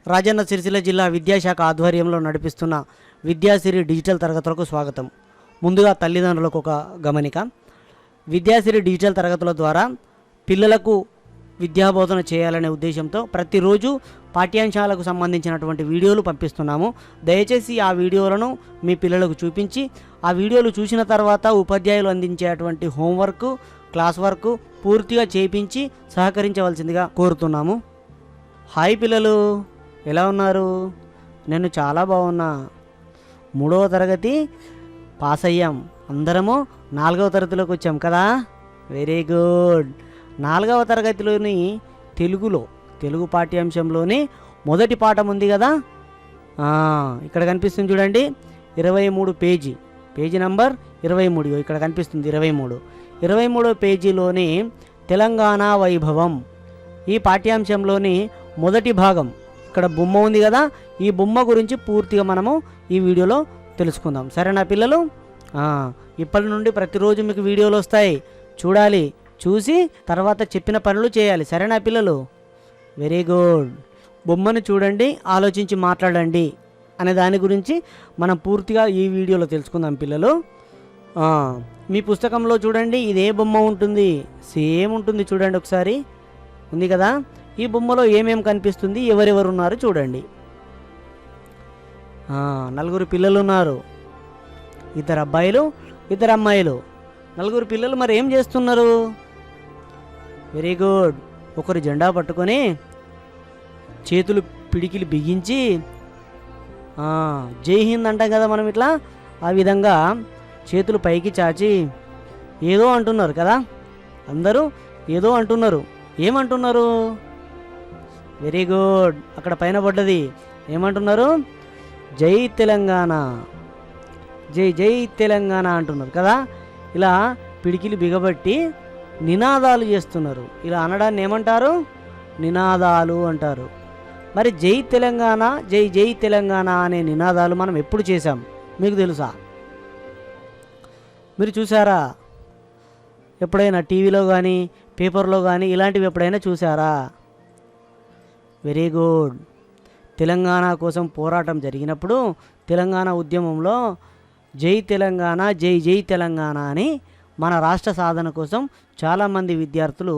రాజన్న సిరిసిల్ల జిల్లా విద్యాశాఖ ఆధ్వర్యంలో నడిపిస్తున్న విద్యాసిరి డిజిటల్ తరగతులకు స్వాగతం. ముందుగా తల్లిదండ్రులకు ఒక గమనిక. విద్యాసిరి డిజిటల్ తరగతుల ద్వారా పిల్లలకు విద్యాబోధన చేయాలనే ఉద్దేశంతో ప్రతిరోజు పాఠ్యాంశాలకు సంబంధించినటువంటి వీడియోలు పంపిస్తున్నాము. దయచేసి ఆ వీడియోలను మీ పిల్లలకు చూపించి, ఆ వీడియోలు చూసిన తర్వాత ఉపాధ్యాయులు అందించేటువంటి హోంవర్క్, క్లాస్ వర్క్ పూర్తిగా చేయించి సహకరించవలసిందిగా కోరుతున్నాము. హాయ్ పిల్లలు, ఎలా ఉన్నారు? నేను చాలా బాగున్నా. 3వ తరగతి పాస్ అయ్యాం. అందరము 4వ తరగతిలోకి వచ్చాం కదా. Very good. 4వ తరగతిలోని తెలుగు పాఠ్యాంశంలోని మొదటి పాఠం ఉంది కదా, ఇక్కడ కనిపిస్తుంది చూడండి, 23 పేజీ నంబర్ 23. ఇక్కడ కనిపిస్తుంది 23వ పేజీలోని తెలంగాణ వైభవం, ఈ పాఠ్యాంశంలోని మొదటి భాగం. ఇక్కడ బొమ్మ ఉంది కదా, ఈ బొమ్మ గురించి పూర్తిగా మనము ఈ వీడియోలో తెలుసుకుందాం. సరేనా పిల్లలు? ఇప్పటి నుండి ప్రతిరోజు మీకు వీడియోలు వస్తాయి, చూడాలి. చూసి తర్వాత చెప్పిన పనులు చేయాలి. సరేనా పిల్లలు? Very good. బొమ్మను చూడండి, ఆలోచించి మాట్లాడండి అనే దాని గురించి మనం పూర్తిగా ఈ వీడియోలో తెలుసుకుందాం పిల్లలు. మీ పుస్తకంలో చూడండి, ఇదే బొమ్మ ఉంటుంది, సేమ్ ఉంటుంది. చూడండి ఒకసారి, ఉంది కదా. ఈ బొమ్మలో ఏమేమి కనిపిస్తుంది, ఎవరెవరు ఉన్నారు చూడండి. 4 పిల్లలు ఉన్నారు, 2 అబ్బాయిలు 2 అమ్మాయిలు. 4 పిల్లలు మరి ఏం చేస్తున్నారు? Very good. ఒకరు జెండా పట్టుకొని చేతులు పిడికిలు బిగించి జై హింద్ అంటాం కదా మనం, ఇట్లా ఆ విధంగా చేతులు పైకి చాచి ఏదో అంటున్నారు కదా. అందరూ ఏదో అంటున్నారు. ఏమంటున్నారు? Very good. అక్కడ పైన పడ్డది ఏమంటున్నారు? జై తెలంగాణ, జై జై తెలంగాణ అంటున్నారు కదా. ఇలా పిడికిలు బిగబట్టి నినాదాలు చేస్తున్నారు. ఇలా అనడాన్ని ఏమంటారు? నినాదాలు అంటారు. మరి జై తెలంగాణ, జై జై తెలంగాణ అనే నినాదాలు మనం ఎప్పుడు చేశాం మీకు తెలుసా? మీరు చూసారా? ఎప్పుడైనా టీవీలో కానీ పేపర్లో కానీ ఇలాంటివి ఎప్పుడైనా చూసారా? Very good. తెలంగాణ కోసం పోరాటం జరిగినప్పుడు తెలంగాణ ఉద్యమంలో జై తెలంగాణ, జై జై తెలంగాణ అని మన రాష్ట్ర సాధన కోసం చాలామంది విద్యార్థులు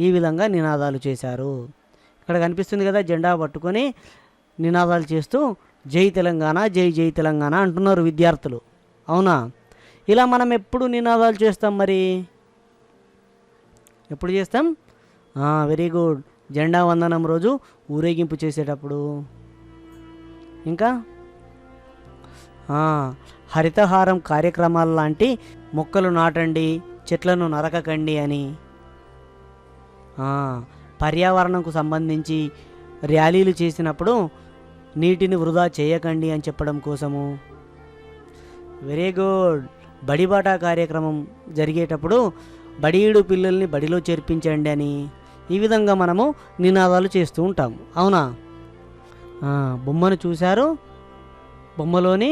ఈ విధంగా నినాదాలు చేశారు. ఇక్కడ కనిపిస్తుంది కదా, జెండా పట్టుకొని నినాదాలు చేస్తూ జై తెలంగాణ, జై జై తెలంగాణ అంటున్నారు విద్యార్థులు. అవునా? ఇలా మనం ఎప్పుడు నినాదాలు చేస్తాం? మరి ఎప్పుడు చేస్తాం? Very good. జెండా వందనం రోజు ఊరేగింపు చేసేటప్పుడు, ఇంకా హరితహారం కార్యక్రమాల లాంటి మొక్కలు నాటండి, చెట్లను నరకకండి అని, పర్యావరణంకు సంబంధించి ర్యాలీలు చేసినప్పుడు నీటిని వృధా చేయకండి అని చెప్పడం కోసము. Very good. బడిబాట కార్యక్రమం జరిగేటప్పుడు బడీడు పిల్లల్ని బడిలో చేర్పించండి అని, ఈ విధంగా మనము నినాదాలు చేస్తూ ఉంటాము. అవునా? బొమ్మను చూశారు, బొమ్మలోని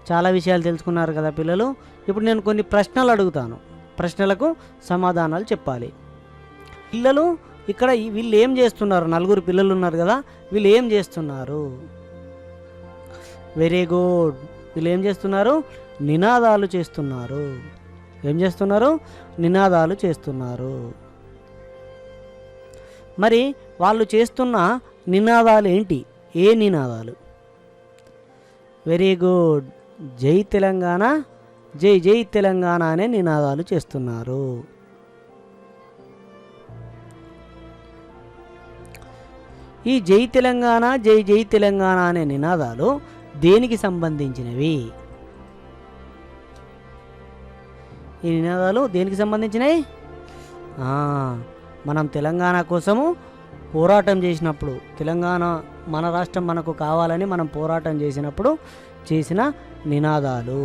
చాలా విషయాలు తెలుసుకున్నారు కదా పిల్లలు. ఇప్పుడు నేను కొన్ని ప్రశ్నలు అడుగుతాను, ప్రశ్నలకు సమాధానాలు చెప్పాలి. పిల్లలు ఇక్కడ వీళ్ళు ఏం చేస్తున్నారు? 4 పిల్లలు ఉన్నారు కదా, వీళ్ళు ఏం చేస్తున్నారు? Very good. వీళ్ళు ఏం చేస్తున్నారు? నినాదాలు చేస్తున్నారు. ఏం చేస్తున్నారు? నినాదాలు చేస్తున్నారు. మరి వాళ్ళు చేస్తున్న నినాదాలు ఏంటి? ఏ నినాదాలు? Very good. జై తెలంగాణ, జై జై తెలంగాణ అనే నినాదాలు చేస్తున్నారు. ఈ జై తెలంగాణ, జై జై తెలంగాణ అనే నినాదాలు దేనికి సంబంధించినవి? ఈ నినాదాలు దేనికి సంబంధించినవి? మనం తెలంగాణ కోసము పోరాటం చేసినప్పుడు, తెలంగాణ మన రాష్ట్రం మనకు కావాలని మనం పోరాటం చేసినప్పుడు చేసిన నినాదాలు.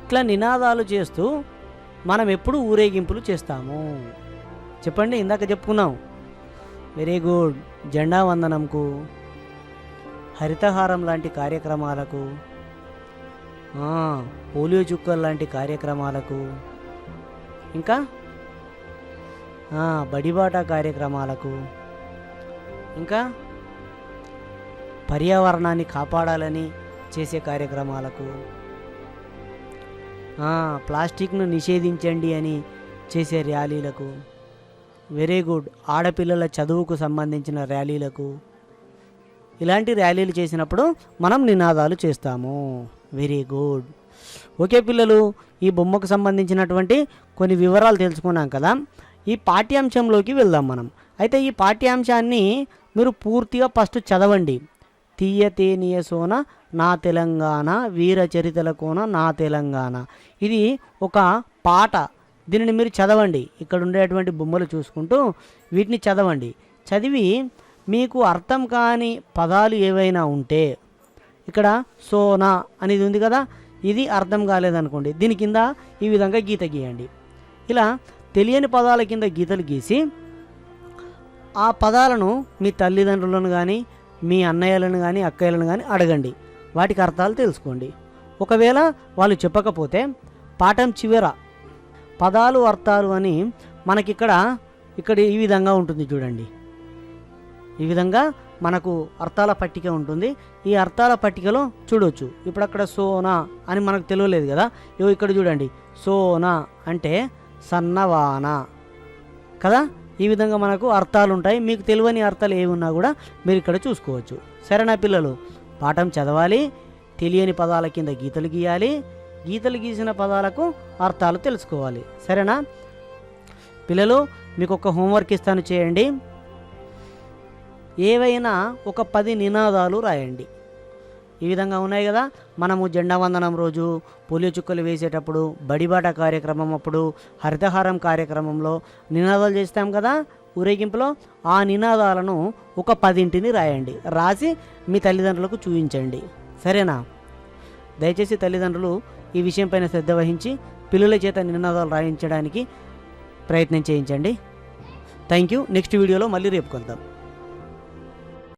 ఇట్లా నినాదాలు చేస్తూ మనం ఎప్పుడు ఊరేగింపులు చేస్తాము చెప్పండి? ఇందాక చెప్పుకున్నాం. Very good. జెండా వందనంకు, హరితహారం లాంటి కార్యక్రమాలకు, పోలియో చుక్కలు లాంటి కార్యక్రమాలకు, ఇంకా బడిబాట కార్యక్రమాలకు, ఇంకా పర్యావరణాన్ని కాపాడాలని చేసే కార్యక్రమాలకు, ప్లాస్టిక్ను నిషేధించండి అని చేసే ర్యాలీలకు, వెరీ గుడ్, ఆడపిల్లల చదువుకు సంబంధించిన ర్యాలీలకు, ఇలాంటి ర్యాలీలు చేసినప్పుడు మనం నినాదాలు చేస్తాము. Very good. ఓకే పిల్లలు, ఈ బొమ్మకు సంబంధించినటువంటి కొన్ని వివరాలు తెలుసుకున్నాం కదా. ఈ పాఠ్యాంశంలోకి వెళ్దాం మనం. అయితే ఈ పాఠ్యాంశాన్ని మీరు పూర్తిగా ఫస్ట్ చదవండి. తీయ తేనియ సోన నా తెలంగాణ, వీర చరితల కోన నా తెలంగాణ. ఇది ఒక పాట. దీనిని మీరు చదవండి. ఇక్కడ ఉండేటువంటి బొమ్మలు చూసుకుంటూ వీటిని చదవండి. చదివి మీకు అర్థం కాని పదాలు ఏవైనా ఉంటే, ఇక్కడ సోనా అనేది ఉంది కదా, ఇది అర్థం కాలేదనుకోండి, దీని కింద ఈ విధంగా గీత గీయండి. ఇలా తెలియని పదాల కింద గీతలు గీసి ఆ పదాలను మీ తల్లిదండ్రులను కానీ, మీ అన్నయ్యలను కానీ, అక్కయ్యలను కానీ అడగండి. వాటికి అర్థాలు తెలుసుకోండి. ఒకవేళ వాళ్ళు చెప్పకపోతే పాఠం చివర పదాలు అర్థాలు అని మనకిక్కడ ఈ విధంగా ఉంటుంది చూడండి. ఈ విధంగా మనకు అర్థాల పట్టిక ఉంటుంది. ఈ అర్థాల పట్టికలో చూడవచ్చు. ఇప్పుడు అక్కడ సోనా అని మనకు తెలియలేదు కదా, ఇక్కడ చూడండి, సోనా అంటే సన్నవాన కదా. ఈ విధంగా మనకు అర్థాలు ఉంటాయి. మీకు తెలియని అర్థాలు ఏమి ఉన్నా కూడా మీరు ఇక్కడ చూసుకోవచ్చు. సరేనా పిల్లలు? పాఠం చదవాలి, తెలియని పదాల కింద గీతలు గీయాలి, గీతలు గీసిన పదాలకు అర్థాలు తెలుసుకోవాలి. సరేనా పిల్లలు? మీకు ఒక హోంవర్క్ ఇస్తాను, చేయండి. ఏవైనా ఒక 10 నినాదాలు రాయండి. ఈ విధంగా ఉన్నాయి కదా. మనము జెండా వందనం రోజు, పోలియో చుక్కలు వేసేటప్పుడు, బడిబాట కార్యక్రమం అప్పుడు, హరితహారం కార్యక్రమంలో నినాదాలు చేస్తాం కదా ఊరేగింపులో. ఆ నినాదాలను ఒక 10 రాయండి. రాసి మీ తల్లిదండ్రులకు చూపించండి. సరేనా? దయచేసి తల్లిదండ్రులు ఈ విషయంపైన శ్రద్ధ వహించి పిల్లల చేత నినాదాలు రాయించడానికి ప్రయత్నం చేయించండి. Thank you. నెక్స్ట్ వీడియోలో మళ్ళీ రేపు కలుద్దాం.